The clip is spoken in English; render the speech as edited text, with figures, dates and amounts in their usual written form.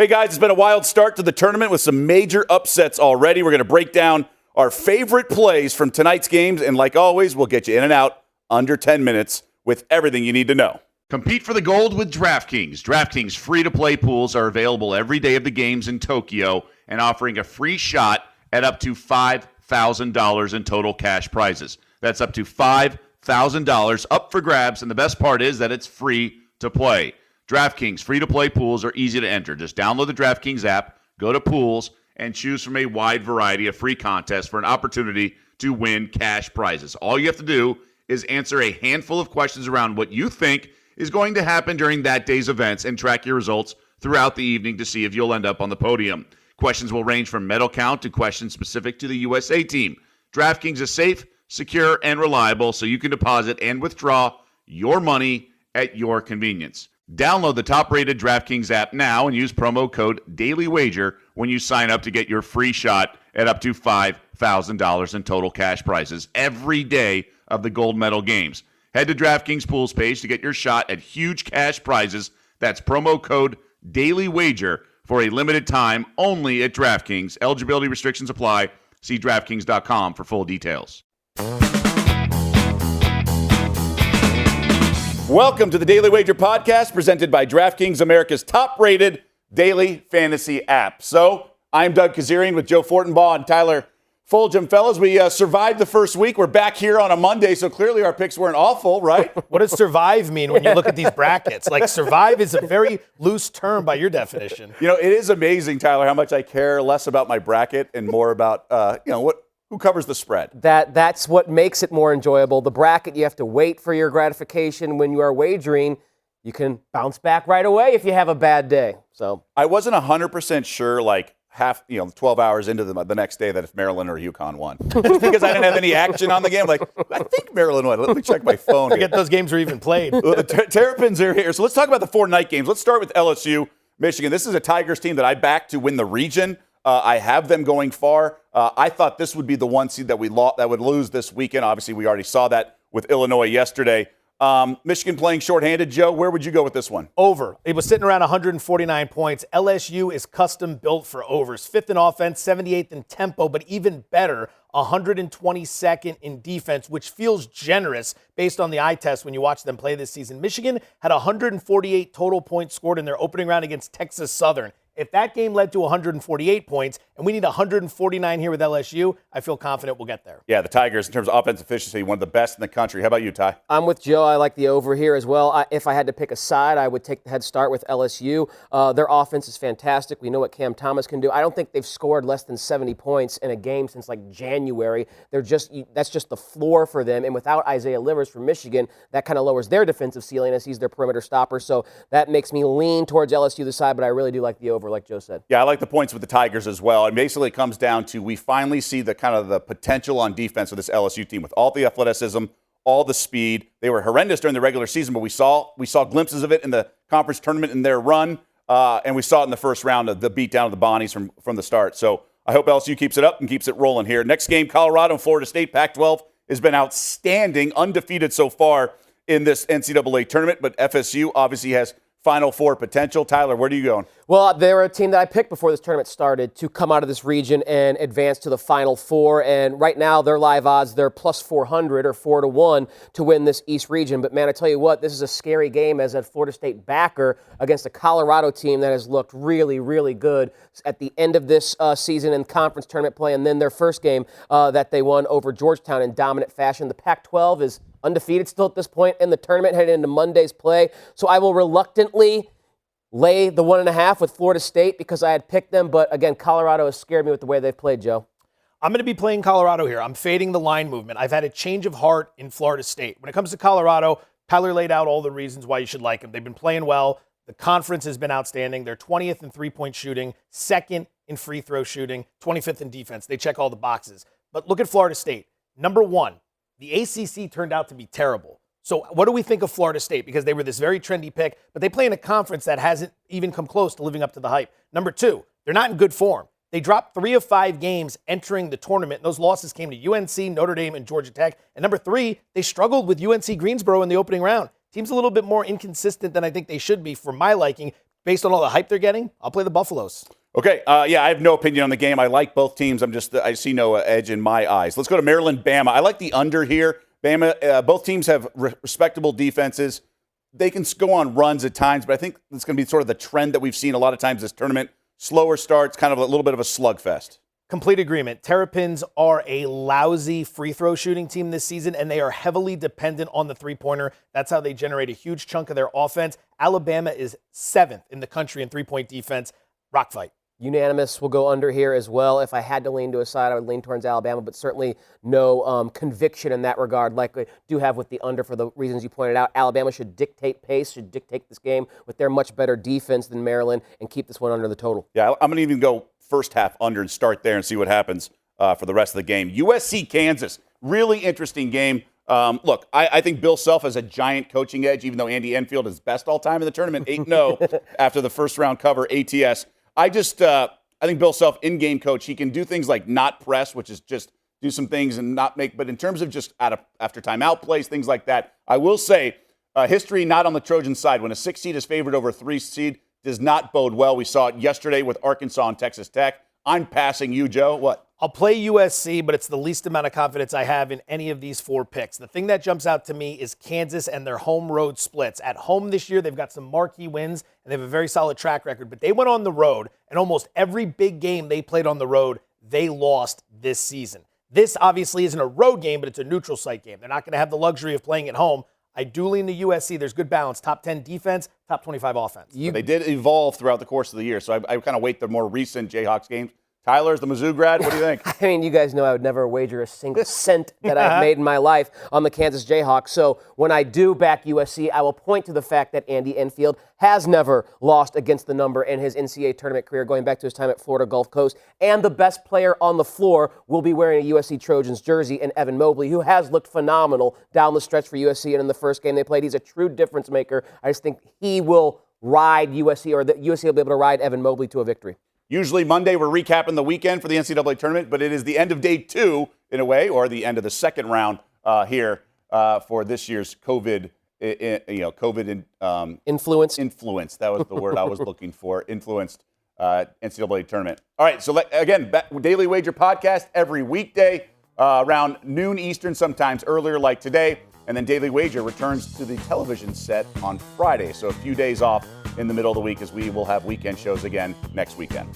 Hey guys, it's been a wild start to the tournament with some major upsets already. We're going to break down our favorite plays from tonight's games, and like always, we'll get you in and out under 10 minutes with everything you need to know. Compete for the gold with DraftKings. DraftKings free-to-play pools are available every day of the games in Tokyo and offering a free shot at up to $5,000 in total cash prizes. That's up to $5,000 up for grabs, and the best part is that it's free to play. DraftKings free-to-play pools are easy to enter. Just download the DraftKings app, go to pools, and choose from a wide variety of free contests for an opportunity to win cash prizes. All you have to do is answer a handful of questions around what you think is going to happen during that day's events and track your results throughout the evening to see if you'll end up on the podium. Questions will range from medal count to questions specific to the USA team. DraftKings is safe, secure, and reliable, so you can deposit and withdraw your money at your convenience. Download the top-rated DraftKings app now and use promo code DailyWager when you sign up to get your free shot at up to $5,000 in total cash prizes every day of the gold medal games. Head to DraftKings Pools page to get your shot at huge cash prizes. That's promo code DailyWager for a limited time only at DraftKings. Eligibility restrictions apply. See DraftKings.com for full details. Welcome to the Daily Wager podcast presented by DraftKings, America's top-rated daily fantasy app. So, I'm Doug Kazarian with Joe Fortenbaugh and Tyler Fulgham. Fellas, we survived the first week. We're back here on a Monday, so clearly our picks weren't awful, right? What does survive mean when you look at these brackets? Like, survive is a very loose term by your definition. You know, it is amazing, Tyler, how much I care less about my bracket and more about, who covers the spread. That's what makes it more enjoyable. The bracket, you have to wait for your gratification. When you are wagering, you can bounce back right away if you have a bad day. So I wasn't 100% sure, 12 hours into the next day that if Maryland or UConn won. Just because I didn't have any action on the game. Like, I think Maryland won. Let me check my phone. Forget those games were even played. The Terrapins are here. So let's talk about the 4 night games. Let's start with LSU, Michigan. This is a Tigers team that I backed to win the region. I have them going far. I thought this would be the 1 seed that would lose this weekend. Obviously, we already saw that with Illinois yesterday. Michigan playing shorthanded. Joe, where would you go with this one? Over. It was sitting around 149 points. LSU is custom built for overs. 5th in offense, 78th in tempo, but even better, 122nd in defense, which feels generous based on the eye test when you watch them play this season. Michigan had 148 total points scored in their opening round against Texas Southern. If that game led to 148 points, and we need 149 here with LSU, I feel confident we'll get there. Yeah, the Tigers, in terms of offensive efficiency, one of the best in the country. How about you, Ty? I'm with Joe. I like the over here as well. If I had to pick a side, I would take the head start with LSU. Their offense is fantastic. We know what Cam Thomas can do. I don't think they've scored less than 70 points in a game since January. That's just the floor for them. And without Isaiah Livers from Michigan, that kind of lowers their defensive ceiling as he's their perimeter stopper. So that makes me lean towards LSU the side, but I really do like the over, like Joe said. Yeah, I like the points with the Tigers as well. And basically it comes down to we finally see the kind of the potential on defense of this LSU team with all the athleticism, all the speed. They were horrendous during the regular season, but we saw glimpses of it in the conference tournament in their run, and we saw it in the first round of the beatdown of the Bonnies from the start. So I hope LSU keeps it up and keeps it rolling here. Next game, Colorado and Florida State. Pac-12 has been outstanding, undefeated so far in this NCAA tournament, but FSU obviously has Final Four potential. Tyler, where are you going? Well, they're a team that I picked before this tournament started to come out of this region and advance to the Final Four. And right now, their live odds, they're plus 400 or 4-1 to win this East region. But, man, I tell you what, this is a scary game as a Florida State backer against a Colorado team that has looked really, really good at the end of this season in conference tournament play. And then their first game that they won over Georgetown in dominant fashion. The Pac-12 is undefeated still at this point in the tournament, heading into Monday's play. So I will reluctantly lay the 1.5 with Florida State because I had picked them. But again, Colorado has scared me with the way they've played, Joe. I'm going to be playing Colorado here. I'm fading the line movement. I've had a change of heart in Florida State. When it comes to Colorado, Tyler laid out all the reasons why you should like them. They've been playing well. The conference has been outstanding. They're 20th in three-point shooting, 2nd in free throw shooting, 25th in defense. They check all the boxes. But look at Florida State. Number 1, the ACC turned out to be terrible. So what do we think of Florida State? Because they were this very trendy pick, but they play in a conference that hasn't even come close to living up to the hype. Number 2, they're not in good form. They dropped 3 of 5 games entering the tournament. Those losses came to UNC, Notre Dame, and Georgia Tech. And number 3, they struggled with UNC Greensboro in the opening round. Team's a little bit more inconsistent than I think they should be for my liking based on all the hype they're getting, I'll play the Buffaloes. Okay, yeah, I have no opinion on the game. I like both teams. I see no edge in my eyes. Let's go to Maryland, Bama. I like the under here. Bama, both teams have respectable defenses. They can go on runs at times, but I think it's going to be sort of the trend that we've seen a lot of times this tournament. Slower starts, kind of a little bit of a slugfest. Complete agreement. Terrapins are a lousy free throw shooting team this season, and they are heavily dependent on the three-pointer. That's how they generate a huge chunk of their offense. Alabama is 7th in the country in three-point defense. Rock fight. Unanimous will go under here as well. If I had to lean to a side, I would lean towards Alabama, but certainly no conviction in that regard like I do have with the under for the reasons you pointed out. Alabama should dictate pace, should dictate this game with their much better defense than Maryland and keep this one under the total. Yeah, I'm going to even go first half under and start there and see what happens for the rest of the game. USC, Kansas, really interesting game. Look, I think Bill Self has a giant coaching edge, even though Andy Enfield is best all time in the tournament, 8-0 after the first round cover, ATS. I think Bill Self, in-game coach, he can do things like not press, which is just do some things and not make, but in terms of just after timeout plays, things like that, I will say history not on the Trojan side. When a 6 seed is favored over a 3 seed, does not bode well. We saw it yesterday with Arkansas and Texas Tech. I'm passing you, Joe. What? I'll play USC, but it's the least amount of confidence I have in any of these 4 picks. The thing that jumps out to me is Kansas and their home-road splits. At home this year, they've got some marquee wins, and they have a very solid track record. But they went on the road, and almost every big game they played on the road, they lost this season. This obviously isn't a road game, but it's a neutral site game. They're not going to have the luxury of playing at home. I do lean to USC. There's good balance. Top 10 defense, top 25 offense. They did evolve throughout the course of the year, so I kind of weight the more recent Jayhawks games. Tyler's the Mizzou grad. What do you think? I mean, you guys know I would never wager a single cent that I've made in my life on the Kansas Jayhawks. So when I do back USC, I will point to the fact that Andy Enfield has never lost against the number in his NCAA tournament career, going back to his time at Florida Gulf Coast. And the best player on the floor will be wearing a USC Trojans jersey, and Evan Mobley, who has looked phenomenal down the stretch for USC. And in the first game they played, he's a true difference maker. I just think he will ride USC, or that USC will be able to ride Evan Mobley to a victory. Usually Monday we're recapping the weekend for the NCAA tournament, but it is the end of day 2 in a way, or the end of the second round here for this year's COVID influence. That was the word I was looking for. Influenced NCAA tournament. All right, so again, Daily Wager podcast every weekday around noon Eastern, sometimes earlier like today, and then Daily Wager returns to the television set on Friday. So a few days off in the middle of the week, as we will have weekend shows again next weekend.